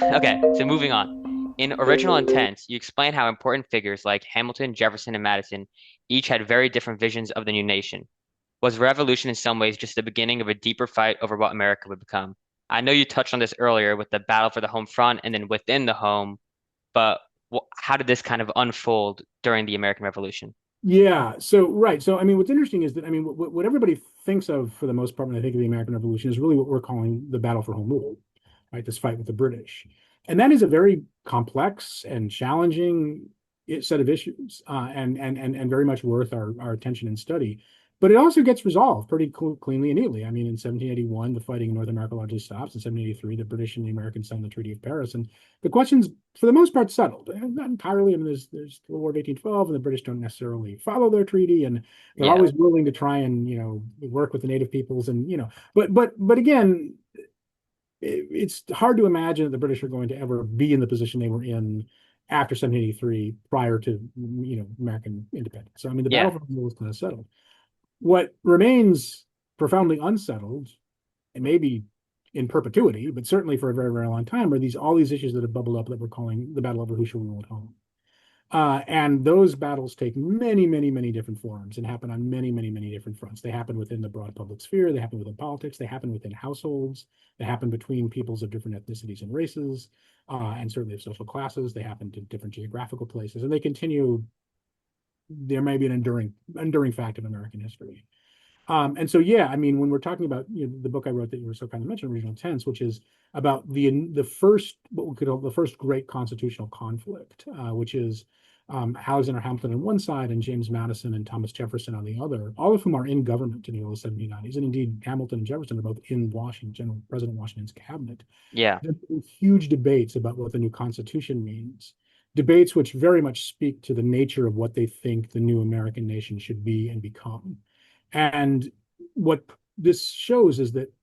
Okay, so moving on. In Original Intent, you explain how important figures like Hamilton, Jefferson, and Madison each had very different visions of the new nation. Was revolution in some ways just the beginning of a deeper fight over what America would become? I know you touched on this earlier with the battle for the home front and then within the home, but how did this kind of unfold during the American Revolution? Yeah. So right. So I mean, what's interesting is that I mean, what everybody thinks of for the most part when they think of the American Revolution is really what we're calling the battle for home rule, right? This fight with the British, and that is a very complex and challenging set of issues, and very much worth our attention and study. But it also gets resolved pretty cleanly and neatly. I mean, in 1781, the fighting in North America largely stops. In 1783, the British and the Americans signed the Treaty of Paris, and the question's for the most part settled. Not entirely. I mean, there's the War of 1812, and the British don't necessarily follow their treaty, and they're Yeah. always willing to try and work with the native peoples, and but again, it's hard to imagine that the British are going to ever be in the position they were in after 1783, prior to American independence. So I mean, the battle Yeah. for the was kind of settled. What remains profoundly unsettled, and maybe in perpetuity, but certainly for a very, very long time, are these all these issues that have bubbled up that we're calling the battle over who shall rule at home. And those battles take many, many, many different forms and happen on many, many, many different fronts. They happen within the broad public sphere, they happen within politics, they happen within households, they happen between peoples of different ethnicities and races, and certainly of social classes. They happen to different geographical places, and they continue. There may be an enduring fact of American history. And so, yeah, I mean, when we're talking about the book I wrote that you were so kind of mentioned, Regional Tense, which is about the first what we could call the first great constitutional conflict, which is Alexander Hamilton on one side and James Madison and Thomas Jefferson on the other, all of whom are in government in the early 1790s, and indeed Hamilton and Jefferson are both in Washington, General President Washington's cabinet. Yeah. There are huge debates about what the new Constitution means. Debates which very much speak to the nature of what they think the new American nation should be and become. And what this shows is that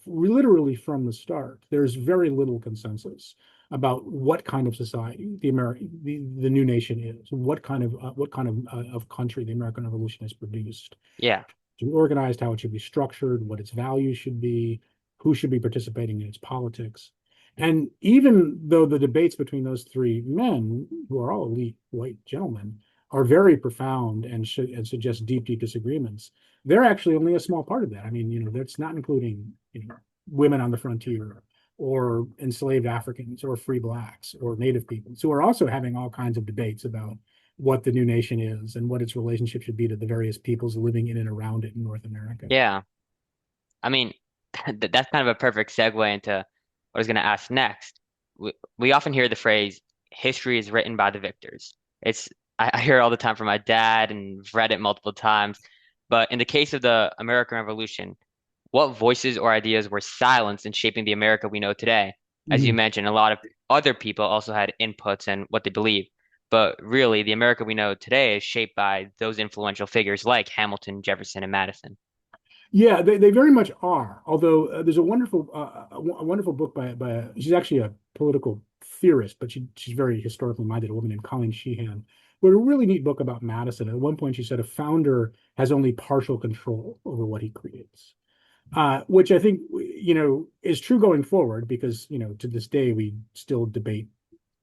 literally from the start, there's very little consensus about what kind of society the new nation is, what kind of country the American Revolution has produced, Yeah. to be organized, how it should be structured, what its values should be, who should be participating in its politics. And even though the debates between those three men, who are all elite white gentlemen, are very profound and suggest deep, deep disagreements, they're actually only a small part of that. I mean, that's not including, women on the frontier or enslaved Africans or free blacks or native peoples who are also having all kinds of debates about what the new nation is and what its relationship should be to the various peoples living in and around it in North America. Yeah. I mean, that's kind of a perfect segue into what I was going to ask next. We often hear the phrase, history is written by the victors. It's I hear it all the time from my dad and read it multiple times. But in the case of the American Revolution, what voices or ideas were silenced in shaping the America we know today? As you Mhm. mentioned, a lot of other people also had inputs and what they believe. But really, the America we know today is shaped by those influential figures like Hamilton, Jefferson, and Madison. Yeah, they very much are. Although there's a wonderful book by she's actually a political theorist, but she's very historically minded, a woman named Colleen Sheehan. But a really neat book about Madison. At one point, she said a founder has only partial control over what he creates, which I think is true going forward because to this day we still debate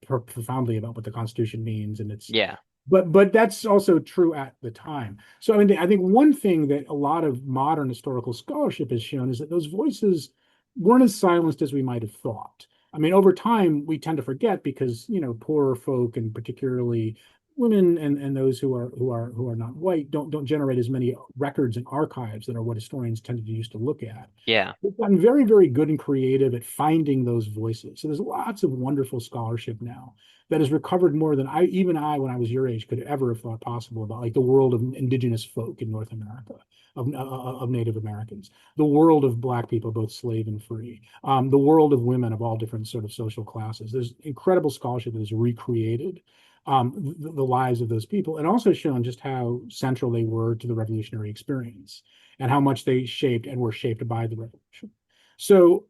profoundly about what the Constitution means, and it's Yeah. but that's also true at the time. So I think one thing that a lot of modern historical scholarship has shown is that those voices weren't as silenced as we might have thought. I mean, over time we tend to forget because poorer folk and particularly women and those who are not white don't generate as many records and archives that are what historians tended to used to look at. Yeah. We've gotten very, very good and creative at finding those voices. So there's lots of wonderful scholarship now that has recovered more than even I, when I was your age, could ever have thought possible about, like the world of indigenous folk in North America, of Native Americans, the world of Black people, both slave and free, the world of women of all different sort of social classes. There's incredible scholarship that has recreated the lives of those people and also shown just how central they were to the revolutionary experience and how much they shaped and were shaped by the revolution. So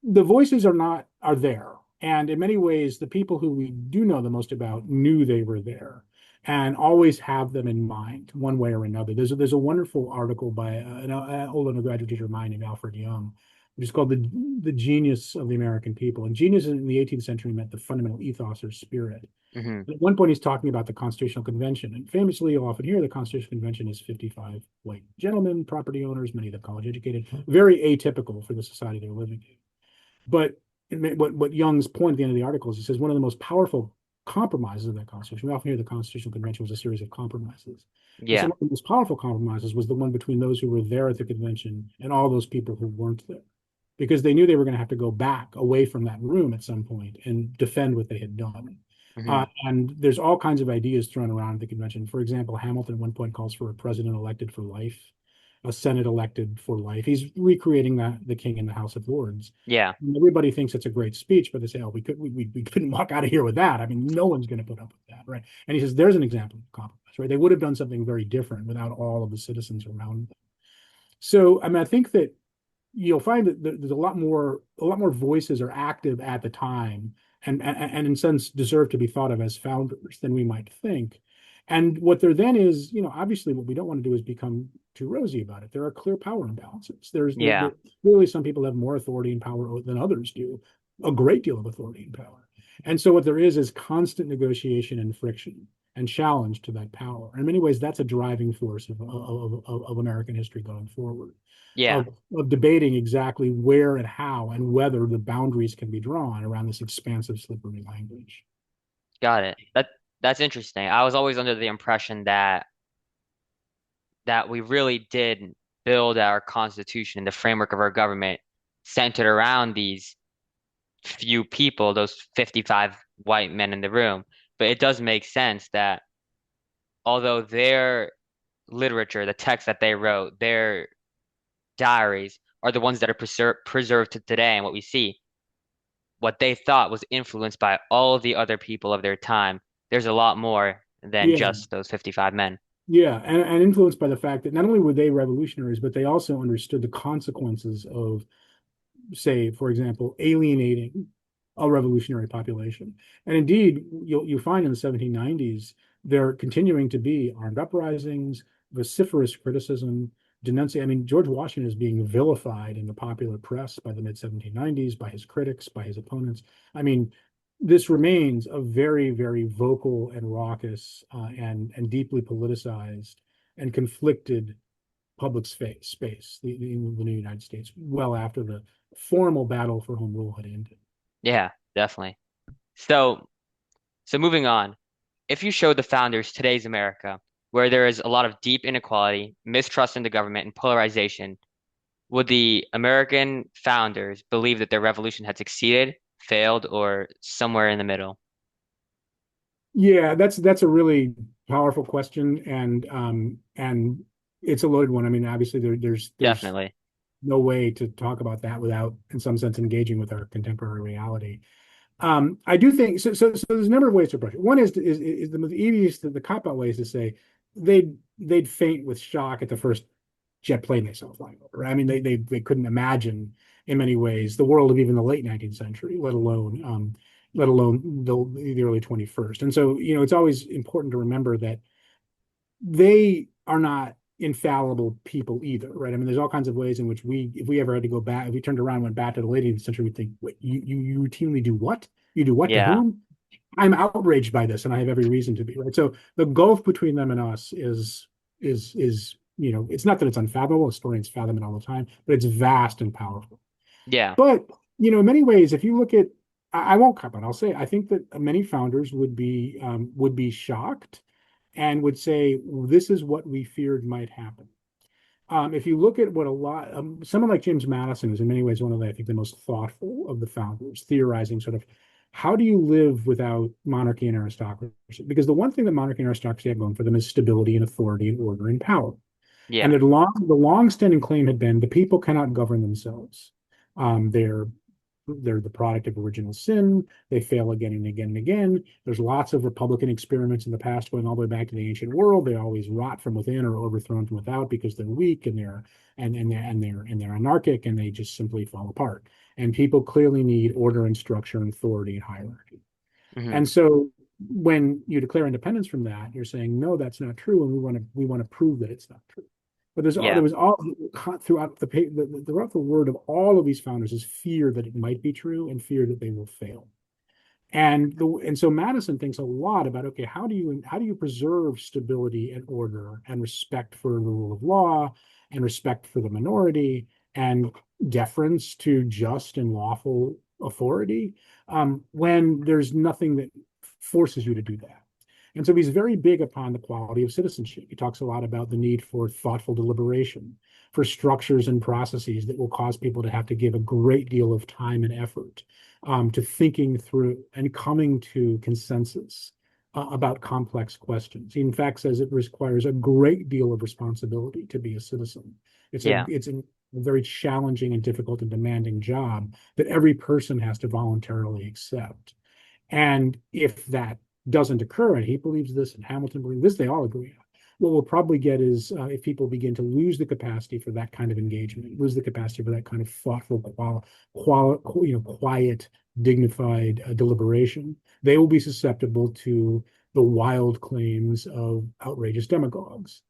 the voices are there. And in many ways, the people who we do know the most about knew they were there and always have them in mind one way or another. There's a wonderful article by an old undergraduate teacher of mine named Alfred Young, which is called the genius of the American people. And genius in the 18th century meant the fundamental ethos or spirit. Hmm. At one point, he's talking about the Constitutional Convention. And famously, you'll often hear the Constitutional Convention is 55 white gentlemen, property owners, many of them college educated, very atypical for the society they're living in. But what Young's point at the end of the article is, he says one of the most powerful compromises of that Constitution, we often hear the Constitutional Convention was a series of compromises. He said Yeah. one of the most powerful compromises was the one between those who were there at the convention and all those people who weren't there, because they knew they were going to have to go back away from that room at some point and defend what they had done. Hmm. And there's all kinds of ideas thrown around at the convention. For example, Hamilton at one point calls for a president elected for life, a Senate elected for life. He's recreating the King in the House of Lords. Yeah. And everybody thinks it's a great speech, but they say, "Oh, we couldn't walk out of here with that." I mean, no one's going to put up with that, right? And he says, "There's an example of compromise, right? They would have done something very different without all of the citizens around them." So, I mean, I think that you'll find that there's a lot more voices are active at the time, and in a sense deserve to be thought of as founders than we might think. And what there then is, obviously what we don't want to do is become too rosy about it. There are clear power imbalances. Yeah. Clearly some people have more authority and power than others do, a great deal of authority and power. And so what there is constant negotiation and friction and challenge to that power. In many ways, that's a driving force of American history going forward, Yeah. of, of debating exactly where and how and whether the boundaries can be drawn around this expansive, slippery language. Got it. That's interesting. I was always under the impression that we really did build our Constitution and the framework of our government centered around these few people, those 55 white men in the room. But it does make sense that although their literature, the text that they wrote, their diaries are the ones that are preserved to today, and what we see, what they thought was influenced by all the other people of their time. There's a lot more than Yeah, just those 55 men. yeah, and influenced by the fact that not only were they revolutionaries, but they also understood the consequences of, say, for example, alienating a revolutionary population. And indeed, you'll find in the 1790s there continuing to be armed uprisings, vociferous criticism, denunciation. I mean, George Washington is being vilified in the popular press by the mid 1790s, by his critics, by his opponents. I mean, this remains a very, very vocal and raucous and deeply politicized and conflicted public space, the new United States, well after the formal battle for home rule had ended. Yeah, definitely. So, so moving on, if you show the founders today's America, where there is a lot of deep inequality, mistrust in the government, and polarization, would the American founders believe that their revolution had succeeded, failed, or somewhere in the middle? Yeah, that's a really powerful question, and it's a loaded one. I mean, obviously there's Definitely. no way to talk about that without, in some sense, engaging with our contemporary reality. I do think so. So there's a number of ways to approach it. One is the most easiest, the cop out way is to say they'd faint with shock at the first jet plane they saw flying over. I mean, they couldn't imagine in many ways the world of even the late 19th century, let alone the early 21st. And so, it's always important to remember that they are not infallible people either, right? I mean, there's all kinds of ways in which if we ever had to go back, if we turned around and went back to the late 18th century, we'd think, wait, you routinely do what? You do what to Yeah. whom? I'm outraged by this, and I have every reason to be, right? So the gulf between them and us is it's not that it's unfathomable. Historians fathom it all the time, but it's vast and powerful. Yeah. But in many ways, if you look at, I won't cut, but I'll say I think that many founders would be shocked and would say, this is what we feared might happen. If you look at what someone like James Madison is in many ways one of I think the most thoughtful of the founders, theorizing sort of how do you live without monarchy and aristocracy? Because the one thing that monarchy and aristocracy have going for them is stability and authority and order and power. And Yeah. the long-standing claim had been the people cannot govern themselves. They're the product of original sin. They fail again and again and again. There's lots of Republican experiments in the past going all the way back to the ancient world. They always rot from within or overthrown from without because they're weak and they're anarchic and they just simply fall apart. And people clearly need order and structure and authority and hierarchy. Hmm. And so when you declare independence from that, you're saying, no, that's not true, and we want to prove that it's not true. But there Yeah. was all throughout throughout the word of all of these founders is fear that it might be true and fear that they will fail. And so Madison thinks a lot about, okay, how do you preserve stability and order and respect for the rule of law and respect for the minority and deference to just and lawful authority, when there's nothing that forces you to do that. And so he's very big upon the quality of citizenship. He talks a lot about the need for thoughtful deliberation, for structures and processes that will cause people to have to give a great deal of time and effort, to thinking through and coming to consensus about complex questions. He, in fact, says it requires a great deal of responsibility to be a citizen. Yeah. It's a very challenging and difficult and demanding job that every person has to voluntarily accept. And if that doesn't occur, and he believes this, and Hamilton believes this, they all agree on. What we'll probably get is, if people begin to lose the capacity for that kind of engagement, lose the capacity for that kind of thoughtful, quiet, dignified deliberation, they will be susceptible to the wild claims of outrageous demagogues,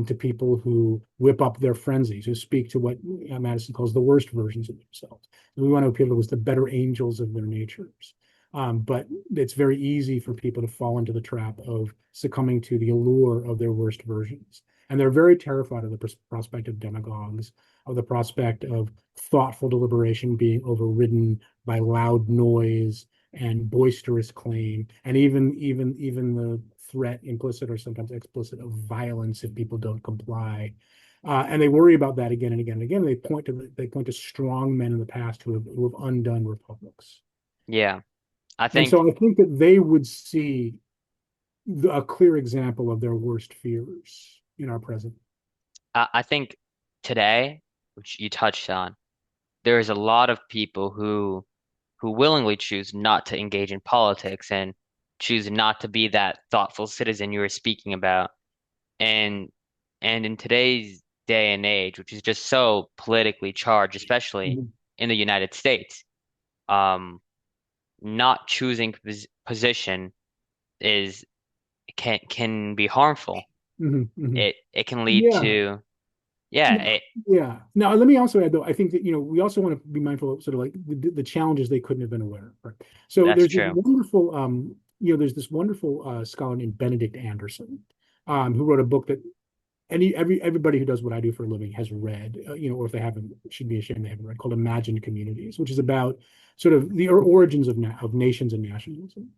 to people who whip up their frenzies, who speak to what Madison calls the worst versions of themselves. We want to appeal to the better angels of their natures. But it's very easy for people to fall into the trap of succumbing to the allure of their worst versions. And they're very terrified of the prospect of demagogues, of the prospect of thoughtful deliberation being overridden by loud noise and boisterous claim, and even the threat, implicit or sometimes explicit, of violence if people don't comply. And they worry about that again and again and again. They point to strong men in the past who have undone republics. Yeah. I And think so I think that they would see a clear example of their worst fears in our present. I think today, which you touched on, there is a lot of people who willingly choose not to engage in politics and choose not to be that thoughtful citizen you were speaking about. And and in today's day and age, which is just so politically charged, especially Mhm. in the United States, um, not choosing position is can be harmful. Mhm. Mhm. It can lead Yeah. to yeah, No, yeah. Now, let me also add, though, I think that, we also want to be mindful of sort of like the challenges they couldn't have been aware of. Right? So that's true. there's this wonderful scholar named Benedict Anderson, who wrote a book that everybody who does what I do for a living has read, or if they haven't, should be ashamed they haven't read, called Imagined Communities, which is about sort of the origins of nations and nationalism.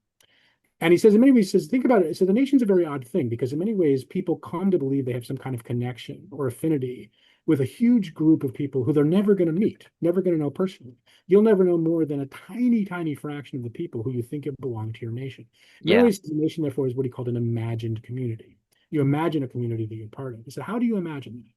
And he says, in many ways, he says, think about it. So the nation's a very odd thing because in many ways, people come to believe they have some kind of connection or affinity with a huge group of people who they're never going to meet, never going to know personally. You'll never know more than a tiny, tiny fraction of the people who you think belong to your nation. In many Yeah. ways, the nation, therefore, is what he called an imagined community. You imagine a community that you're part of. He said, how do you imagine that?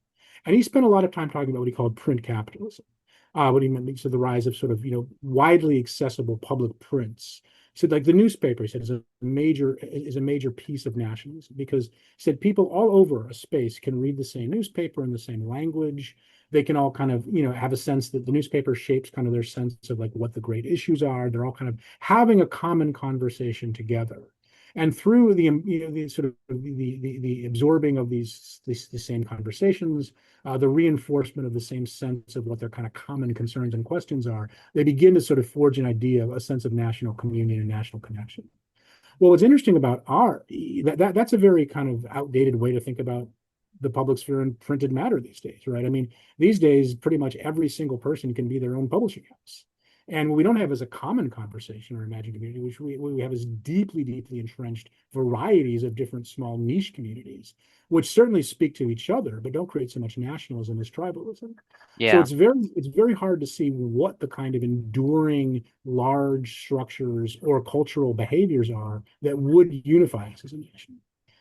And he spent a lot of time talking about what he called print capitalism. What he meant, so the rise of sort of, widely accessible public prints. So like the newspaper, he said, is a major piece of nationalism because he said people all over a space can read the same newspaper in the same language. They can all kind of, have a sense that the newspaper shapes kind of their sense of like what the great issues are. They're all kind of having a common conversation together. And through the sort of the absorbing of these the same conversations, the reinforcement of the same sense of what their kind of common concerns and questions are, they begin to sort of forge an idea, a sense of national communion and national connection. Well, what's interesting about that's a very kind of outdated way to think about the public sphere and printed matter these days, right? I mean, these days, pretty much every single person can be their own publishing house. And what we don't have is a common conversation or imagined community, which we have is deeply, deeply entrenched varieties of different small niche communities, which certainly speak to each other, but don't create so much nationalism as tribalism. So Yeah. it's very hard to see what the kind of enduring large structures or cultural behaviors are that would unify us as a nation.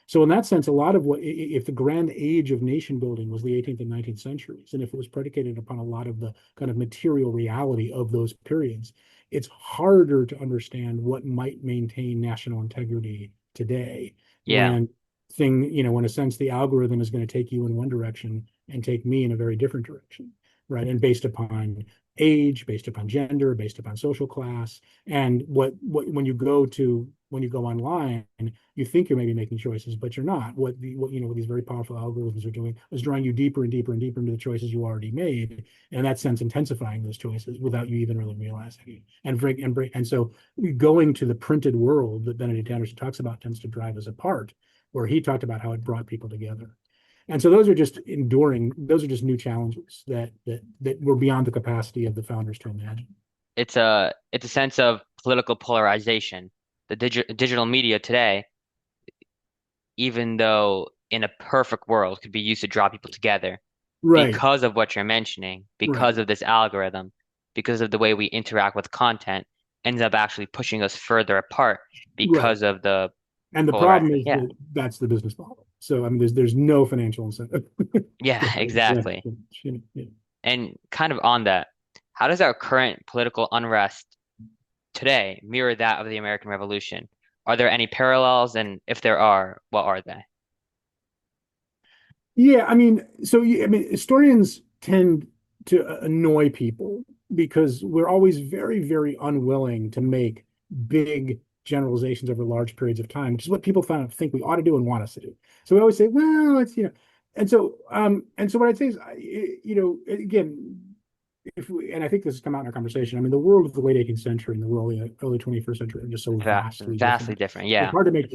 So in that sense, a lot of if the grand age of nation building was the 18th and 19th centuries, and if it was predicated upon a lot of the kind of material reality of those periods, it's harder to understand what might maintain national integrity today Yeah. when in a sense the algorithm is going to take you in one direction and take me in a very different direction, right? And based upon age, based upon gender, based upon social class. And what when you go online, you think you're maybe making choices, but you're not. What these very powerful algorithms are doing is drawing you deeper and deeper and deeper into the choices you already made, and in that sense, intensifying those choices without you even really realizing it. And so going to the printed world that Benedict Anderson talks about tends to drive us apart, where he talked about how it brought people together. And so those are just new challenges that were beyond the capacity of the founders to imagine. It's a sense of political polarization. The digital media today, even though in a perfect world could be used to draw people together, Right, because of what you're mentioning, because right, of this algorithm, because of the way we interact with content, ends up actually pushing us further apart right. because of the And the problem polarization. is Yeah. that that's the business model. So I mean, there's no financial incentive. Yeah, exactly. Yeah. And kind of on that, how does our current political unrest today mirror that of the American Revolution? Are there any parallels? And if there are, what are they? Yeah, I mean, I mean, historians tend to annoy people because we're always very, very unwilling to make big generalizations over large periods of time, which is what people think we ought to do and want us to do. So we always say, well, and so what I'd say is, again, if we, and I think this has come out in our conversation. I mean, the world of the late 18th century and the early 21st century are just so vastly Vastly different. different. It's Yeah. hard to make.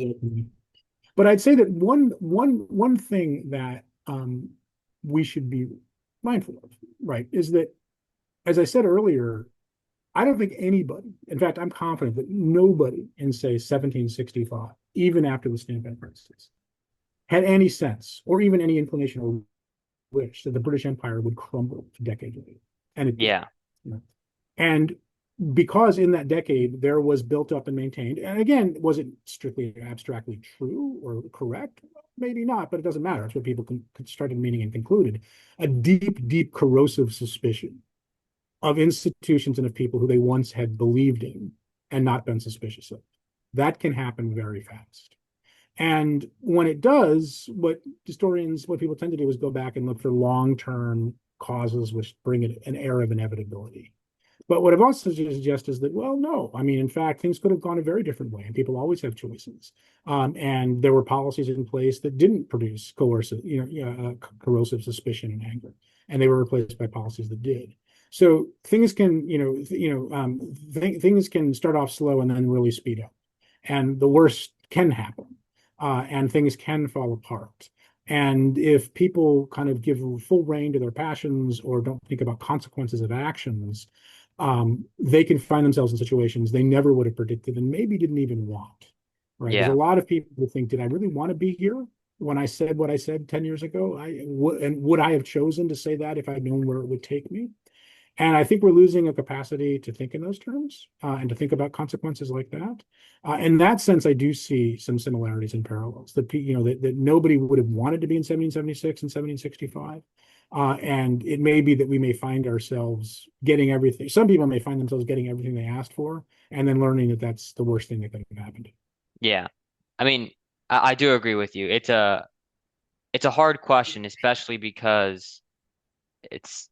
But I'd say that one thing that we should be mindful of, right, is that, as I said earlier, I don't think anybody, in fact, I'm confident that nobody in, say, 1765, even after the Stamp Crisis, had any sense or even any inclination or wish that the British Empire would crumble decades later. And it did. Yeah. You know? And because in that decade there was built up and maintained, and again, was it strictly abstractly true or correct? Maybe not, but it doesn't matter. It's what people started meaning and concluded. A deep, deep corrosive suspicion of institutions and of people who they once had believed in and not been suspicious of. That can happen very fast. And when it does, what people tend to do is go back and look for long-term causes which bring it an air of inevitability. But what I've also suggested is that, well, no. I mean, in fact, things could have gone a very different way, and people always have choices. And there were policies in place that didn't produce corrosive suspicion and anger, and they were replaced by policies that did. So things can, things can start off slow and then really speed up, and the worst can happen, and things can fall apart. And if people kind of give full rein to their passions or don't think about consequences of actions, they can find themselves in situations they never would have predicted and maybe didn't even want. Right? There's a Yeah. lot of people who think, did I really want to be here when I said what I said 10 years ago? And would I have chosen to say that if I'd known where it would take me? And I think we're losing a capacity to think in those terms and to think about consequences like that. In that sense, I do see some similarities and parallels that nobody would have wanted to be in 1776 and 1765. And it may be that we may find ourselves getting everything. Some people may find themselves getting everything they asked for and then learning that that's the worst thing that could have happened. Yeah. I mean, I do agree with you. It's a hard question, especially because it's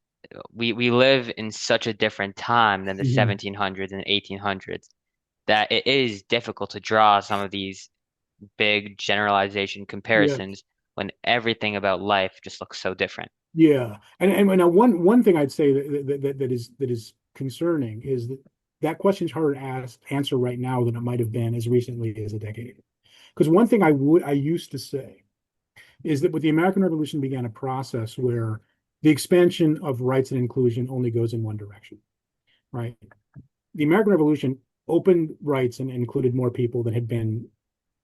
we live in such a different time than the Mhm. 1700s and 1800s that it is difficult to draw some of these big generalization Yeah. comparisons when everything about life just looks so different. Yeah, and now one thing I'd say that is concerning is that that question's harder to answer right now than it might have been as recently as a decade ago. Because one thing I used to say is that with the American Revolution began a process where the expansion of rights and inclusion only goes in one direction, right? The American Revolution opened rights and included more people than had been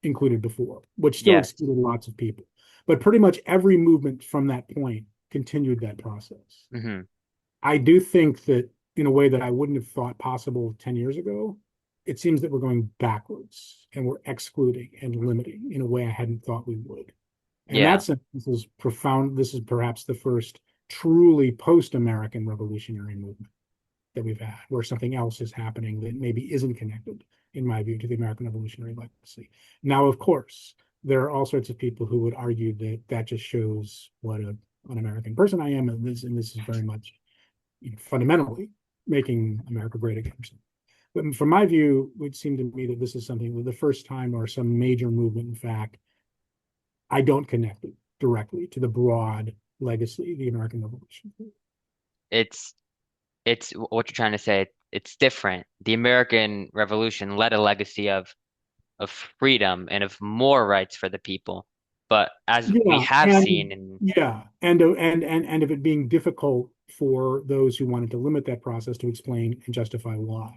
included before, which still Yes. excluded lots of people. But pretty much every movement from that point continued that process. Hmm. I do think that in a way that I wouldn't have thought possible 10 years ago, it seems that we're going backwards and we're excluding and limiting in a way I hadn't thought we would. And Yeah. that's this is profound. This is perhaps the first truly post-American revolutionary movement that we've had, where something else is happening that maybe isn't connected, in my view, to the American revolutionary legacy. Now, of course, there are all sorts of people who would argue that that just shows what an American person I am, and this is very much fundamentally making America great again. But from my view, it would seem to me that this is something that the first time or some major movement, in fact, I don't connect it directly to the broad legacy of the American Revolution. It's it's what you're trying to say. It's different. The American Revolution led a legacy of freedom and of more rights for the people. But as we Yeah, have seen and in yeah, and of it being difficult for those who wanted to limit that process to explain and justify why.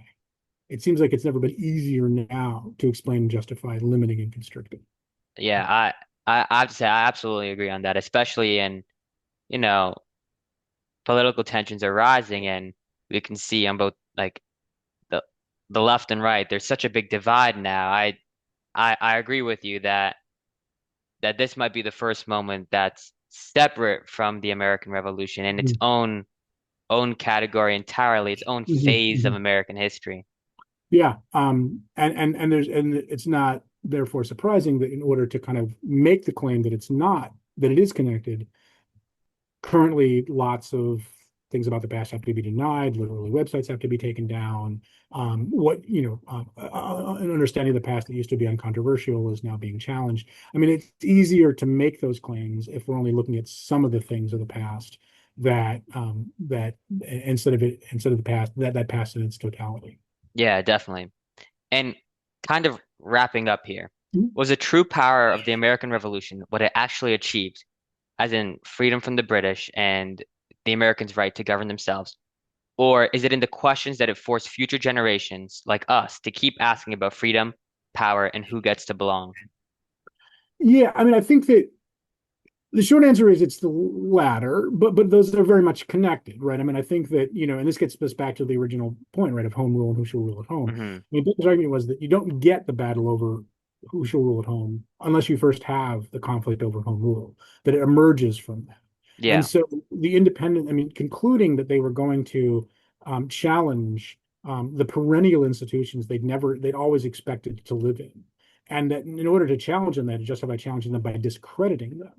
It seems like it's never been easier now to explain and justify limiting and constricting. yeah, I have to say I absolutely agree on that, especially in, you know, political tensions are rising and we can see on both like the the left and right, there's such a big divide now. I agree with you that this might be the first moment that's separate from the American Revolution in its Mhm. own category entirely, its own Mhm. phase of Mhm. American history. Yeah, and it's not therefore surprising that in order to kind of make the claim that it's not that it is connected, currently lots of things about the past have to be denied, literally websites have to be taken down. An understanding of the past that used to be uncontroversial is now being challenged. I mean, it's easier to make those claims if we're only looking at some of the things of the past that instead of the past that past in its totality. Yeah, definitely. And kind of wrapping up here, Mhm. was the true power of the American Revolution what it actually achieved, as in freedom from the British and the Americans' right to govern themselves? Or is it in the questions that it forced future generations like us to keep asking about freedom, power, and who gets to belong? Yeah, I mean, I think that the short answer is it's the latter, but those are very much connected, right? I mean, I think that, and this gets us back to the original point, right, of home rule and who shall rule at home. Hmm. I mean, Ben's argument was that you don't get the battle over who shall rule at home unless you first have the conflict over home rule, that it emerges from that. And Yeah, so the independent, I mean, concluding that they were going to challenge the perennial institutions they'd always expected to live in. And that in order to challenge them, they had to justify challenging them by discrediting them.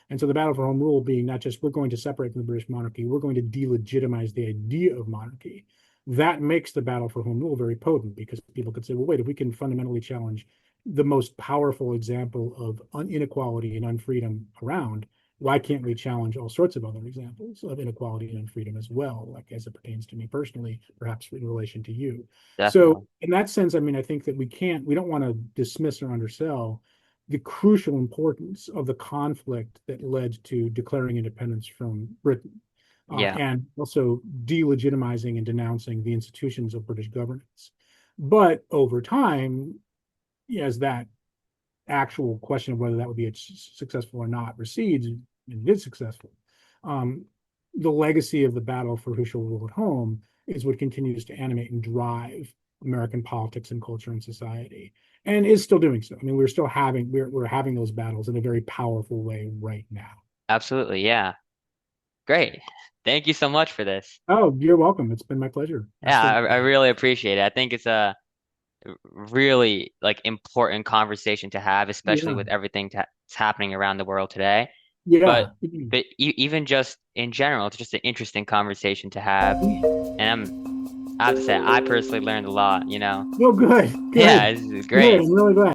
And so the battle for home rule being not just we're going to separate from the British monarchy, we're going to delegitimize the idea of monarchy. That makes the battle for home rule very potent because people could say, well, wait, if we can fundamentally challenge the most powerful example of inequality and unfreedom around, why can't we challenge all sorts of other examples of inequality and unfreedom as well, like as it pertains to me personally, perhaps in relation to you? So definitely. in that sense, I mean, I think that we don't want to dismiss or undersell the crucial importance of the conflict that led to declaring independence from Britain, Yeah, and also delegitimizing and denouncing the institutions of British governance. But over time, as that actual question of whether that would be successful or not recedes, and it is successful, um, the legacy of the battle for who shall rule at home is what continues to animate and drive American politics and culture and society, and is still doing so. I mean, we're having those battles in a very powerful way right now. absolutely. Yeah. Great. Thank you so much for this. Oh, you're welcome. It's been my pleasure. Yeah, Absolutely. I really appreciate it. I think it's a really like important conversation to have, especially Yeah. with everything that's happening around the world today. But Yeah. even just in general, it's just an interesting conversation to have. And I have to say, I personally learned a lot, you know. Oh, good. Yeah, Good. it's Good. great. I'm really glad.